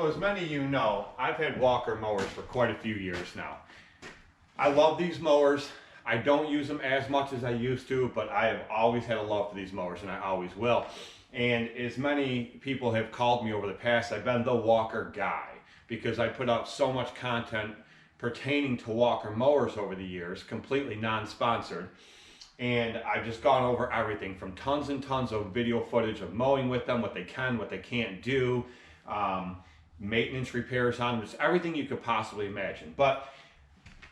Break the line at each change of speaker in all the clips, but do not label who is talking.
So as many of you know, I've had Walker mowers for quite a few years now. I love these mowers. I don't use them as much as I used to, but I have always had a love for these mowers, and I always will. And as many people have called me over the past, I've been the Walker guy because I put out so much content pertaining to Walker mowers over the years, completely non-sponsored. And I've just gone over everything from tons and tons of video footage of mowing with them, what they can, what they can't do, maintenance repairs on them, just everything you could possibly imagine. But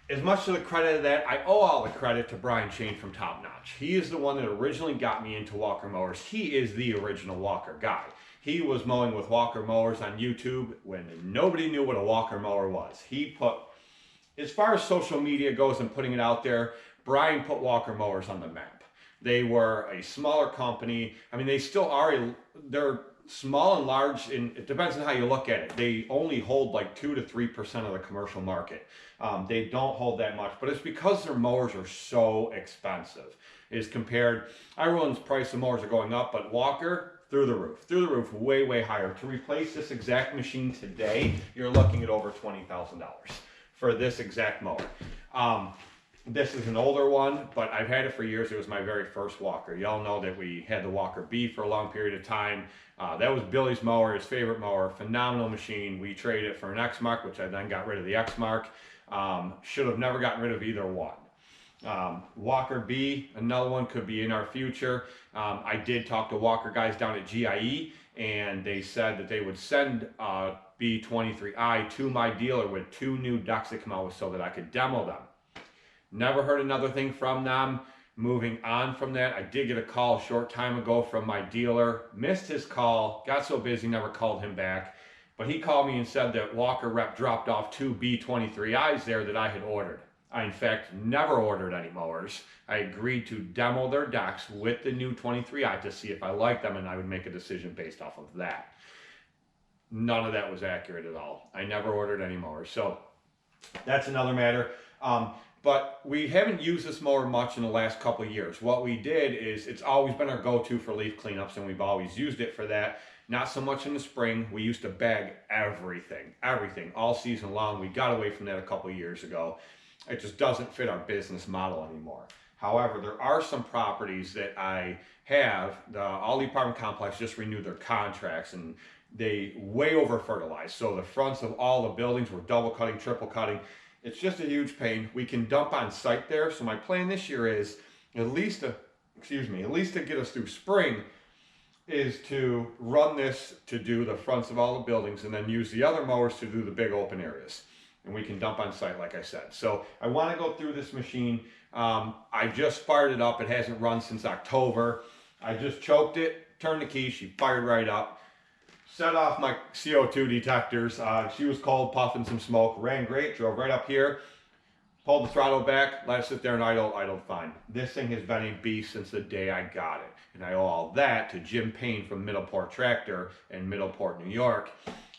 as much to the credit of that, I owe all the credit to Brian Shane from Top Notch. He is the one that originally got me into Walker mowers. He is the original Walker guy. He was mowing with Walker mowers on YouTube when nobody knew what a Walker mower was. He put, as far as social media goes and putting it out there, Brian put Walker mowers on the map. They were a smaller company. I mean, they still are, they're small and large, and it depends on how you look at it. They only hold like 2 to 3% of the commercial market. They don't hold that much, but it's because their mowers are so expensive. Is compared, everyone's price of mowers are going up, but Walker, through the roof, way, way higher. To replace this exact machine today, you're looking at over $20,000 for this exact mower. This is an older one, but I've had it for years. It was my very first Walker. Y'all know that we had the Walker B for a long period of time. That was Billy's mower, his favorite mower, phenomenal machine. We traded it for an X-Mark, which I then got rid of the X-Mark. Should have never gotten rid of either one. Walker B, another one, could be in our future. I did talk to Walker guys down at GIE, and they said that they would send B23i to my dealer with 2 new decks that come out with so that I could demo them. Never heard another thing from them. Moving on from that, I did get a call a short time ago from my dealer. Missed his call, got so busy, never called him back. But he called me and said that Walker rep dropped off 2 B23Is there that I had ordered. I, in fact, never ordered any mowers. I agreed to demo their decks with the new 23i to see if I liked them, and I would make a decision based off of that. None of that was accurate at all. I never ordered any mowers. So that's another matter. But we haven't used this mower much in the last couple of years. What we did is, it's always been our go-to for leaf cleanups, and we've always used it for that. Not so much in the spring. We used to bag everything, all season long. We got away from that a couple of years ago. It just doesn't fit our business model anymore. However, there are some properties that I have. The All Apartment Complex just renewed their contracts, and they way over fertilized. So the fronts of all the buildings were double cutting, triple cutting. It's just a huge pain. We can dump on site there. So my plan this year is at least to get us through spring, is to run this to do the fronts of all the buildings and then use the other mowers to do the big open areas. And we can dump on site, like I said. So I want to go through this machine. I just fired it up. It hasn't run since October. I just choked it, turned the key, she fired right up. Set off my CO2 detectors. She was cold, puffing some smoke, ran great, drove right up here, pulled the throttle back, let it sit there and idled fine. This thing has been a beast since the day I got it. And I owe all that to Jim Payne from Middleport Tractor in Middleport, New York,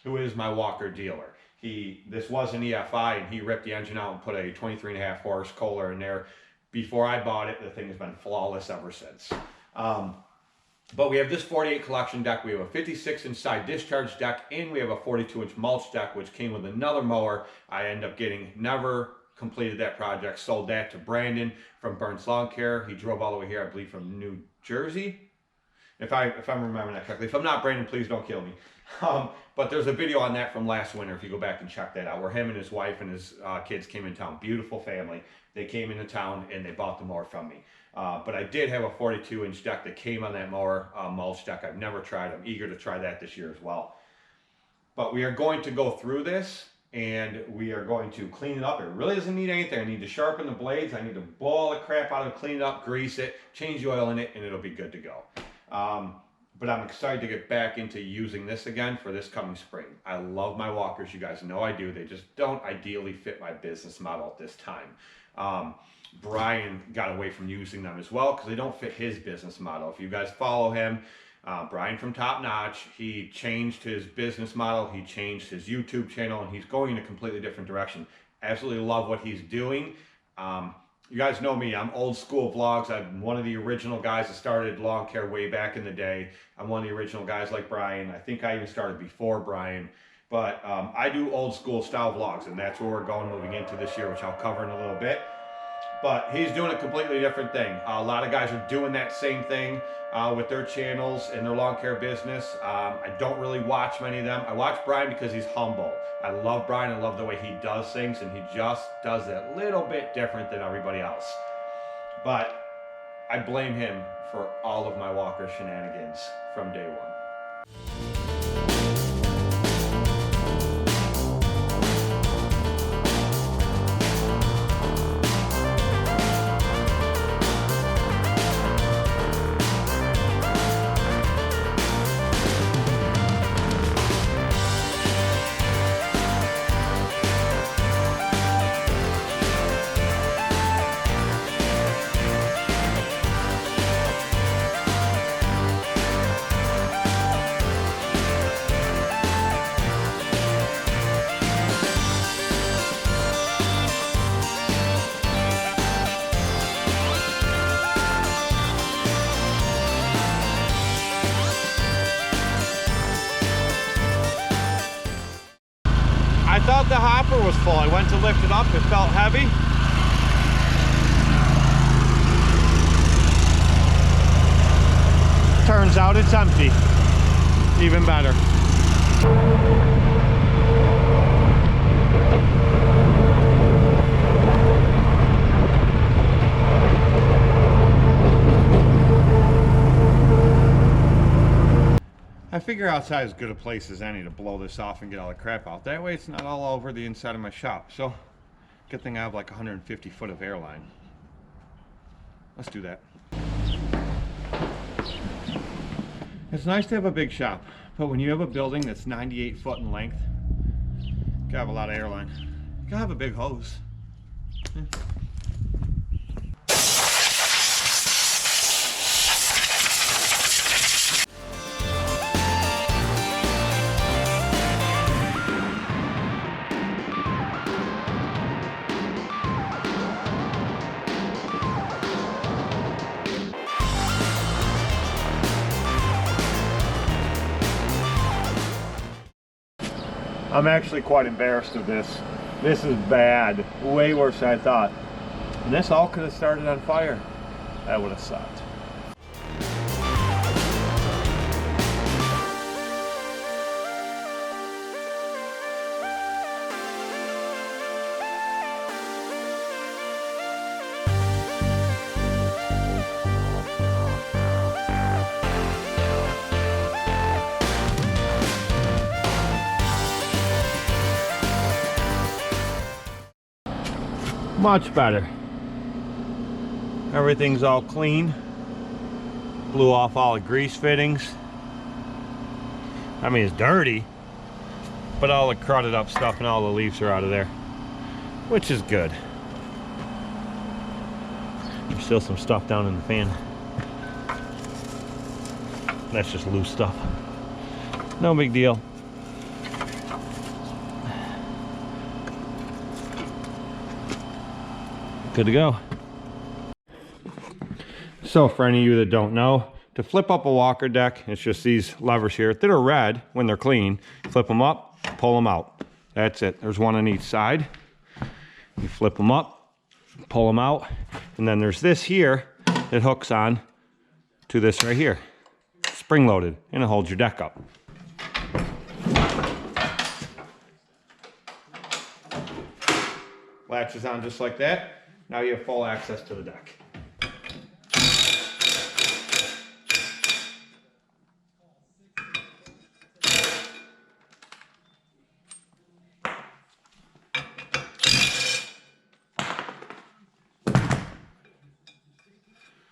who is my Walker dealer. This was an EFI, and he ripped the engine out and put a 23.5 horse Kohler in there. Before I bought it, the thing has been flawless ever since. But we have this 48 collection deck, we have a 56-inch side discharge deck, and we have a 42-inch mulch deck, which came with another mower. I ended up never completed that project, sold that to Brandon from Burns Lawn Care. He drove all the way here, I believe, from New Jersey, if I'm remembering that correctly. If I'm not, Brandon, please don't kill me. But there's a video on that from last winter, if you go back and check that out, where him and his wife and his kids came in town. Beautiful family. They came into town and they bought the mower from me. But I did have a 42-inch deck that came on that mower, mulch deck. I've never tried. I'm eager to try that this year as well. But we are going to go through this, and we are going to clean it up. It really doesn't need anything. I need to sharpen the blades. I need to boil the crap out of it, clean it up, grease it, change the oil in it, and it'll be good to go. But I'm excited to get back into using this again for this coming spring. I love my Walkers, you guys know I do. They just don't ideally fit my business model at this time. Brian got away from using them as well because they don't fit his business model. If you guys follow him, Brian from Top Notch, he changed his business model, he changed his YouTube channel, and he's going in a completely different direction. Absolutely love what he's doing. You guys know me, I'm old school vlogs. I'm one of the original guys that started lawn care way back in the day. I'm one of the original guys like Brian. I think I even started before Brian. But I do old school style vlogs, and that's where we're going moving into this year, which I'll cover in a little bit. But he's doing a completely different thing. A lot of guys are doing that same thing with their channels and their lawn care business. I don't really watch many of them. I watch Brian because he's humble. I love Brian. I love the way he does things, and he just does it a little bit different than everybody else. But I blame him for all of my walker shenanigans from day one. I thought the hopper was full. I went to lift it up, it felt heavy. Turns out it's empty. Even better. I figure outside is as good a place as any to blow this off and get all the crap out. That way it's not all over the inside of my shop. So, good thing I have like 150 foot of airline. Let's do that. It's nice to have a big shop, but when you have a building that's 98 foot in length, you gotta have a lot of airline. You gotta have a big hose. Yeah. I'm actually quite embarrassed of this. This is bad, way worse than I thought. And this all could have started on fire. That would have sucked. Much better. Everything's all clean. Blew off all the grease fittings. I mean, it's dirty, but all the crudted up stuff and all the leaves are out of there, which is good. There's still some stuff down in the fan. That's just loose stuff. No big deal. Good to go. So for any of you that don't know, to flip up a walker deck, it's just these levers here that are red when they're clean. Flip them up, pull them out. That's it. There's one on each side. You flip them up, pull them out, and then there's this here that hooks on to this right here. Spring loaded, and it holds your deck up. Latches on just like that. Now you have full access to the deck.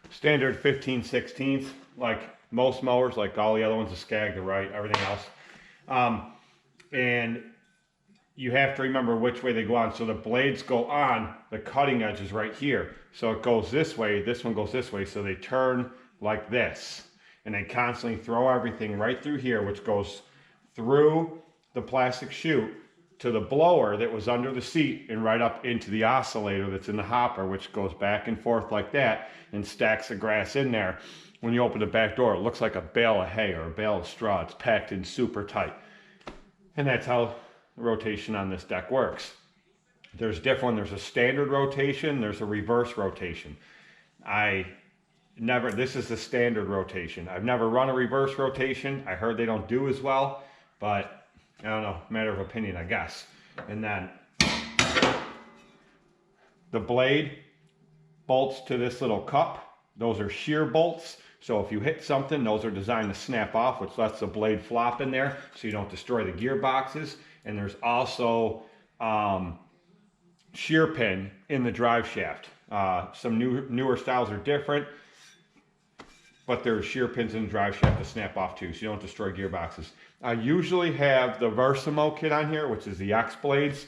Standard 15/16, like most mowers, like all the other ones, the Skag, the Right, everything else. And you have to remember which way they go on. So the blades go on, the cutting edge is right here. So it goes this way, this one goes this way. So they turn like this. And they constantly throw everything right through here, which goes through the plastic chute to the blower that was under the seat and right up into the oscillator that's in the hopper, which goes back and forth like that and stacks the grass in there. When you open the back door, it looks like a bale of hay or a bale of straw. It's packed in super tight. And that's how the rotation on this deck works. There's a standard rotation, there's a reverse rotation. This is the standard rotation. I've never run a reverse rotation. I heard they don't do as well, but I don't know, matter of opinion, I guess. And then the blade bolts to this little cup. Those are shear bolts. So if you hit something, those are designed to snap off, which lets the blade flop in there so you don't destroy the gearboxes. And there's also shear pin in the drive shaft. Some newer styles are different, but there's shear pins in the drive shaft to snap off too, so you don't destroy gearboxes. I usually have the Versamo kit on here, which is the X blades.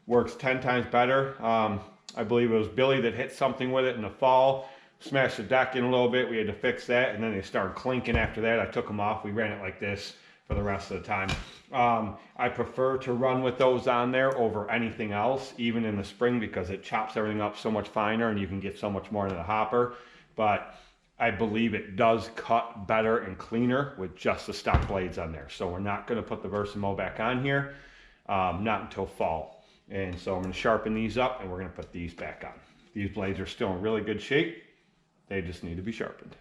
Works 10 times better. I believe it was Billy that hit something with it in the fall, smashed the deck in a little bit. We had to fix that, and then they started clinking after that. I took them off. We ran it like this for the rest of the time. I prefer to run with those on there over anything else, even in the spring, because it chops everything up so much finer and you can get so much more into the hopper. But I believe it does cut better and cleaner with just the stock blades on there. So we're not going to put the Versamo back on here, not until fall. And so I'm going to sharpen these up and we're going to put these back on. These blades are still in really good shape. They just need to be sharpened.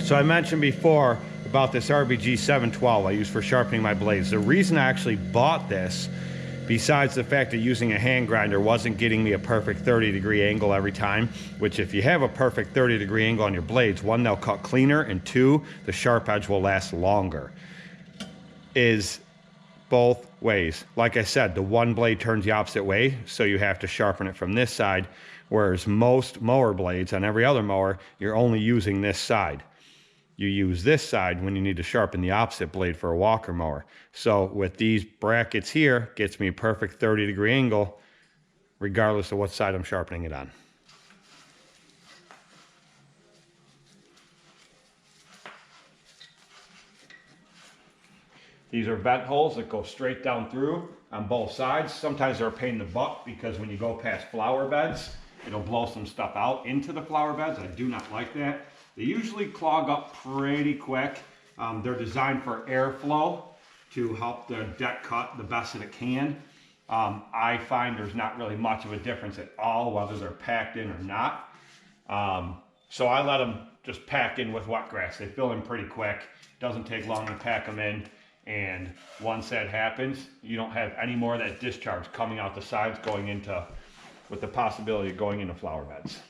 So I mentioned before about this RBG 712 I use for sharpening my blades. The reason I actually bought this, besides the fact that using a hand grinder wasn't getting me a perfect 30-degree angle every time, which if you have a perfect 30-degree angle on your blades, one, they'll cut cleaner, and two, the sharp edge will last longer, is both ways. Like I said, the one blade turns the opposite way, so you have to sharpen it from this side, whereas most mower blades on every other mower, you're only using this side. You use this side when you need to sharpen the opposite blade for a walker mower. So with these brackets here, gets me a perfect 30-degree angle, regardless of what side I'm sharpening it on. These are vent holes that go straight down through on both sides. Sometimes they're a pain in the butt because when you go past flower beds, it'll blow some stuff out into the flower beds. I do not like that. They usually clog up pretty quick. They're designed for airflow to help the deck cut the best that it can. I find there's not really much of a difference at all whether they're packed in or not. So I let them just pack in with wet grass. They fill in pretty quick. Doesn't take long to pack them in. And once that happens, you don't have any more of that discharge coming out the sides going into, with the possibility of going into flower beds.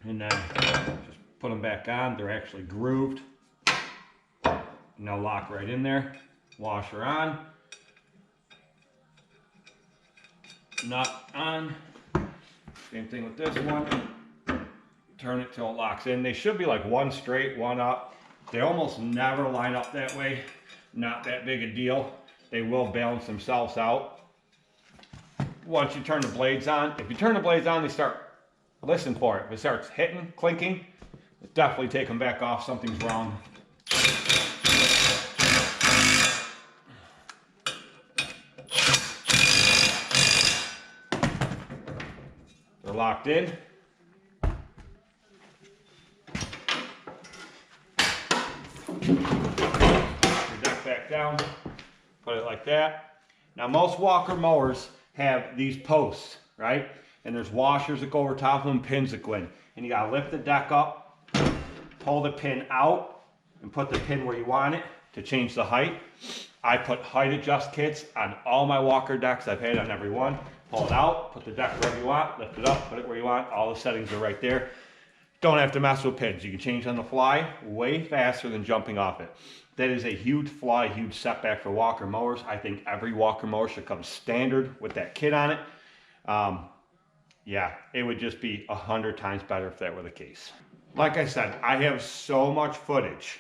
And then just put them back on. They're actually grooved. And they'll lock right in there. Washer on. Nut on. Same thing with this one. Turn it till it locks in. They should be like one straight, one up. They almost never line up that way. Not that big a deal. They will balance themselves out. Once you turn the blades on, if you turn the blades on, they start, listen for it. If it starts hitting, clinking, definitely take them back off. Something's wrong. They're locked in. Back down, put it like that. Now most walker mowers have these posts, right? And there's washers that go over top of them, pins that go in. And you gotta lift the deck up, pull the pin out, and put the pin where you want it to change the height. I put height adjust kits on all my walker decks. I've had on every one. Pull it out, put the deck wherever you want, lift it up, put it where you want. All the settings are right there. Don't have to mess with pins. You can change on the fly way faster than jumping off it. That is a huge flaw, a huge setback for walker mowers. I think every walker mower should come standard with that kit on it. Yeah, it would just be 100 times better if that were the case. Like I said, I have so much footage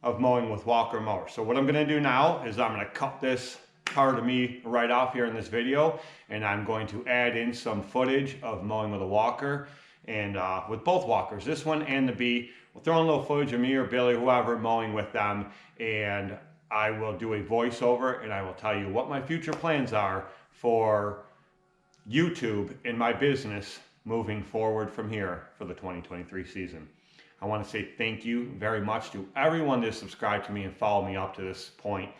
of mowing with walker mowers. So what I'm gonna do now is I'm gonna cut this part of me right off here in this video, and I'm going to add in some footage of mowing with a walker and with both walkers, this one and the B. We'll throw in a little footage of me or Billy, whoever, mowing with them, and I will do a voiceover and I will tell you what my future plans are for YouTube in my business moving forward from here for the 2023 season. I want to say thank you very much to everyone that subscribed to me and followed me up to this point.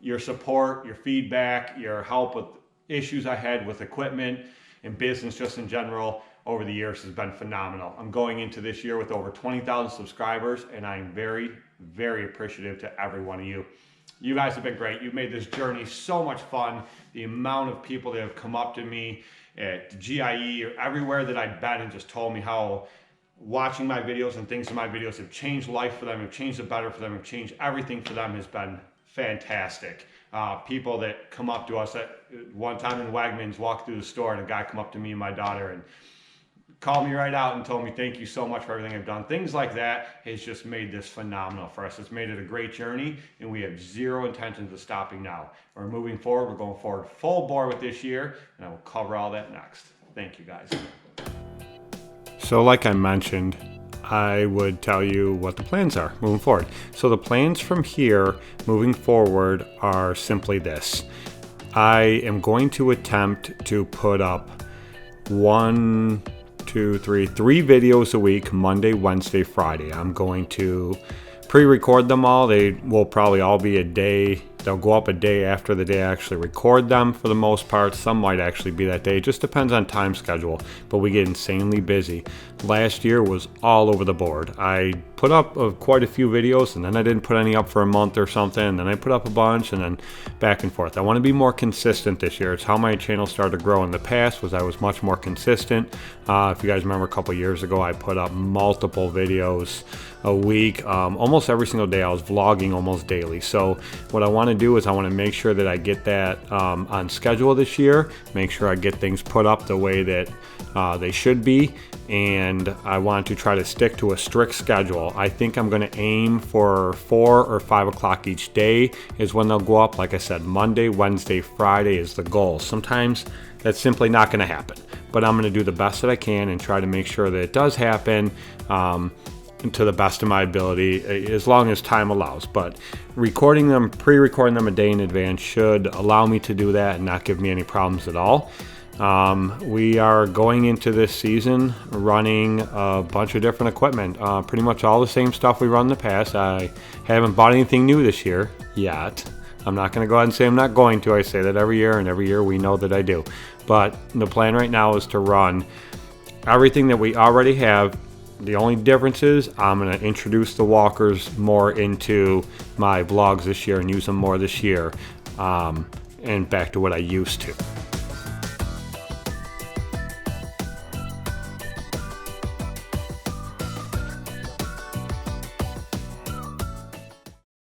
Your support, your feedback, your help with issues I had with equipment and business just in general over the years has been phenomenal. I'm going into this year with over 20,000 subscribers, and I'm very, very appreciative to every one of you. You guys have been great. You've made this journey so much fun. The amount of people that have come up to me at GIE or everywhere that I've been and just told me how watching my videos and things in my videos have changed life for them, have changed the better for them, have changed everything for them has been fantastic. People that come up to us at one time in Wegmans, walked through the store, and a guy come up to me and my daughter and called me right out and told me thank you so much for everything I've done. Things like that has just made this phenomenal for us. It's made it a great journey, and we have zero intentions of stopping now. We're moving forward. We're going forward full bore with this year, and I will cover all that next. Thank you, guys. So like I mentioned, I would tell you what the plans are moving forward. So the plans from here moving forward are simply this. I am going to attempt to put up three videos a week, Monday, Wednesday, Friday. I'm going to pre-record them all. They will probably all be a day. They'll go up a day after the day I actually record them for the most part. Some might actually be that day. It just depends on time schedule, but we get insanely busy. Last year was all over the board. I put up quite a few videos, and then I didn't put any up for a month or something, and then I put up a bunch, and then back and forth. I want to be more consistent this year. It's how my channel started to grow in the past, was I was much more consistent. If you guys remember a couple years ago, I put up multiple videos a week. Almost every single day I was vlogging almost daily. So what I want to do is I want to make sure that I get that on schedule this year, make sure I get things put up the way that they should be, and I want to try to stick to a strict schedule. I think I'm going to aim for 4 or 5 o'clock each day is when they'll go up. Like I said, Monday, Wednesday, Friday is the goal. Sometimes that's simply not going to happen, but I'm going to do the best that I can and try to make sure that it does happen to the best of my ability, as long as time allows. But recording them, pre-recording them a day in advance should allow me to do that and not give me any problems at all. We are going into this season running a bunch of different equipment, pretty much all the same stuff we run in the past. I haven't bought anything new this year yet. I'm not going to go ahead and say I'm not going to. I say that every year, and every year we know that I do. But the plan right now is to run everything that we already have. The only difference is I'm going to introduce the walkers more into my vlogs this year and use them more this year, and back to what I used to.